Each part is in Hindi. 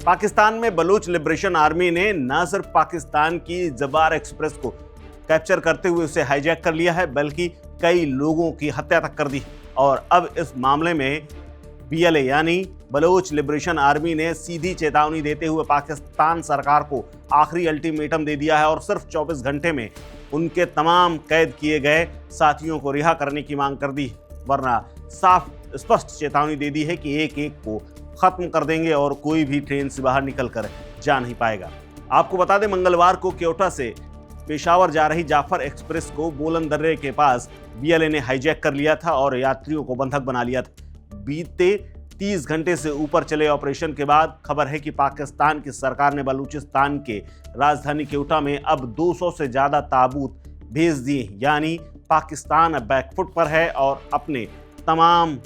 पाकिस्तान में बलूच लिबरेशन आर्मी ने न सिर्फ पाकिस्तान की जबार एक्सप्रेस को कैप्चर करते हुए उसे हाईजैक कर लिया है, बल्कि कई लोगों की हत्या तक कर दी। और अब इस मामले में BLA यानी बलूच लिबरेशन आर्मी ने सीधी चेतावनी देते हुए पाकिस्तान सरकार को आखिरी अल्टीमेटम दे दिया है और सिर्फ 24 घंटे में उनके तमाम कैद किए गए साथियों को रिहा करने की मांग कर दी, वरना साफ स्पष्ट चेतावनी दे दी है कि एक एक को खत्म कर देंगे और कोई भी ट्रेन से बाहर निकलकर जा नहीं पाएगा। आपको बता दें, मंगलवार को क्योटा से पेशावर जा रही जाफर एक्सप्रेस को बोलन दर्रे के पास BLA ने हाईजैक कर लिया था और यात्रियों को बंधक बना लिया था। बीते 30 घंटे से ऊपर चले ऑपरेशन के बाद खबर है कि पाकिस्तान की सरकार ने बलूचिस्तान के राजधानी क्योटा में अब 200 से ज्यादा ताबूत भेज दिए, यानी पाकिस्तान अब बैकफुट पर है और अपने तमाम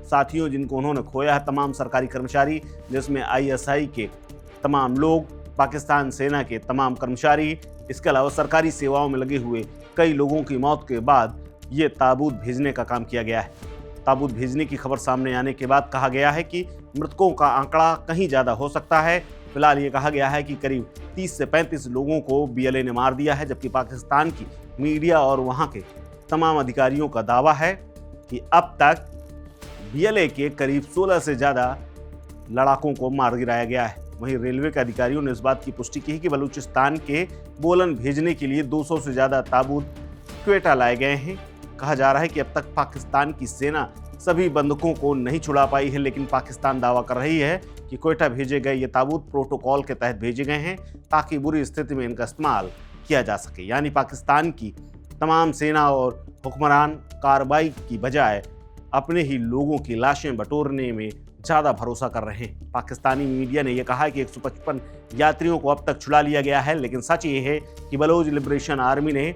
साथियों जिनको उन्होंने खोया है, तमाम सरकारी कर्मचारी, जिसमें ISI के तमाम लोग, पाकिस्तान सेना के तमाम कर्मचारी, इसके अलावा सरकारी सेवाओं में लगे हुए कई लोगों की मौत के बाद ये ताबूत भेजने का काम किया गया है। ताबूत भेजने की खबर सामने आने के बाद कहा गया है कि मृतकों का आंकड़ा कहीं ज़्यादा हो सकता है। फिलहाल ये कहा गया है कि करीब 30 से 35 लोगों को BLA ने मार दिया है, जबकि पाकिस्तान की मीडिया और वहाँ के तमाम अधिकारियों का दावा है कि अब तक BLA के करीब 16 से ज़्यादा लड़ाकों को मार गिराया गया है। वहीं रेलवे के अधिकारियों ने इस बात की पुष्टि की है कि बलूचिस्तान के बोलन भेजने के लिए 200 से ज़्यादा ताबूत क्वेटा लाए गए हैं। कहा जा रहा है कि अब तक पाकिस्तान की सेना सभी बंधकों को नहीं छुड़ा पाई है, लेकिन पाकिस्तान दावा कर रही है कि क्वेटा भेजे गए ये ताबूत प्रोटोकॉल के तहत भेजे गए हैं ताकि बुरी स्थिति में इनका इस्तेमाल किया जा सके। यानी पाकिस्तान की तमाम सेना और हुक्मरान कार्रवाई की बजाय अपने ही लोगों की लाशें बटोरने में ज़्यादा भरोसा कर रहे हैं। पाकिस्तानी मीडिया ने यह कहा है कि 155 यात्रियों को अब तक छुड़ा लिया गया है, लेकिन सच ये है कि बलूच लिबरेशन आर्मी ने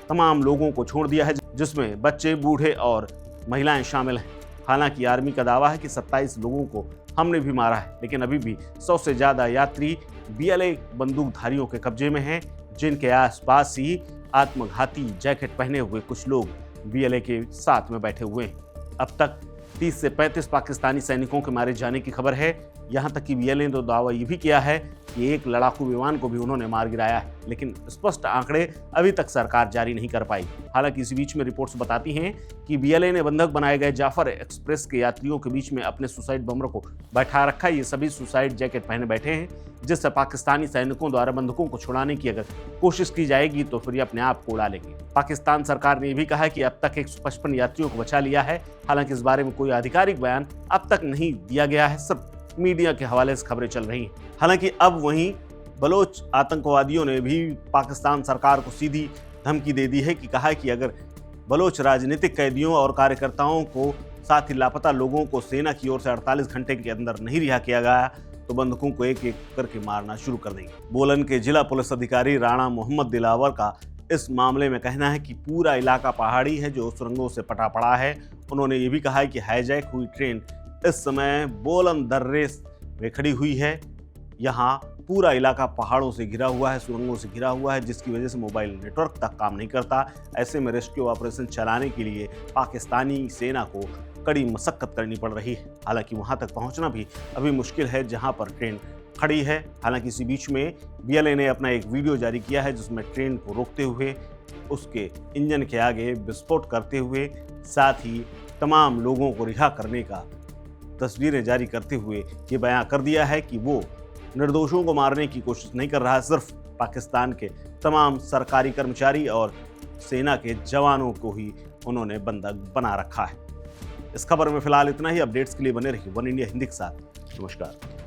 तमाम लोगों को छोड़ दिया है, जिसमें बच्चे, बूढ़े और महिलाएं शामिल हैं। हालांकि आर्मी का दावा है कि 27 लोगों को हमने भी मारा है, लेकिन अभी भी 100 से ज़्यादा यात्री BLA बंदूकधारियों के कब्जे में हैं, जिनके आसपास ही आत्मघाती जैकेट पहने हुए कुछ लोग BLA के साथ में बैठे हुए हैं। अब तक 30 से 35 पाकिस्तानी सैनिकों के मारे जाने की खबर है। यहाँ तक कि BLA ने तो दावा ये भी किया है कि एक लड़ाकू विमान को भी उन्होंने मार गिराया है, लेकिन स्पष्ट आंकड़े अभी तक सरकार जारी नहीं कर पाई। हालांकि इसी बीच में रिपोर्ट्स बताती हैं कि BLA ने बंधक बनाए गए जाफर एक्सप्रेस के यात्रियों के बीच में अपने सुसाइड बमर को बैठा रखा है। ये सभी सुसाइड जैकेट पहने बैठे हैं, जिससे पाकिस्तानी सैनिकों द्वारा बंधकों को छुड़ाने की अगर कोशिश की जाएगी तो फिर ये अपने आप को उड़ा लेंगे। पाकिस्तान सरकार ने भी कहा है कि अब तक 155 यात्रियों को बचा लिया है। हालांकि इस बारे में कोई आधिकारिक बयान अब तक नहीं दिया गया है, सिर्फ मीडिया के हवाले से खबरें चल रही हैं। हालांकि अब वहीं बलोच आतंकवादियों ने भी पाकिस्तान सरकार को सीधी धमकी दे दी है कि कहा है कि अगर बलोच राजनीतिक कैदियों और कार्यकर्ताओं को, साथ ही लापता लोगों को सेना की ओर से 48 घंटे के अंदर नहीं रिहा किया गया तो बंधकों को एक एक करके मारना शुरू कर देंगे। बोलन के जिला पुलिस अधिकारी राणा मोहम्मद दिलावर का इस मामले में कहना है कि पूरा इलाका पहाड़ी है जो सुरंगों से पटा पड़ा है। उन्होंने ये भी कहा है कि हाईजैक हुई ट्रेन इस समय बोलन दर्रे में खड़ी हुई है। यहाँ पूरा इलाका पहाड़ों से घिरा हुआ है, सुरंगों से घिरा हुआ है, जिसकी वजह से मोबाइल नेटवर्क तक काम नहीं करता। ऐसे में रेस्क्यू ऑपरेशन चलाने के लिए पाकिस्तानी सेना को कड़ी मशक्कत करनी पड़ रही है। हालांकि वहां तक पहुंचना भी अभी मुश्किल है जहां पर ट्रेन खड़ी है। हालांकि इसी बीच में BLA ने अपना एक वीडियो जारी किया है जिसमें ट्रेन को रोकते हुए उसके इंजन के आगे विस्फोट करते हुए, साथ ही तमाम लोगों को रिहा करने का तस्वीरें जारी करते हुए ये बयां कर दिया है कि वो निर्दोषों को मारने की कोशिश नहीं कर रहा है, सिर्फ पाकिस्तान के तमाम सरकारी कर्मचारी और सेना के जवानों को ही उन्होंने बंधक बना रखा है। इस खबर में फिलहाल इतना ही। अपडेट्स के लिए बने रहिए वन इंडिया हिंदी के साथ। नमस्कार।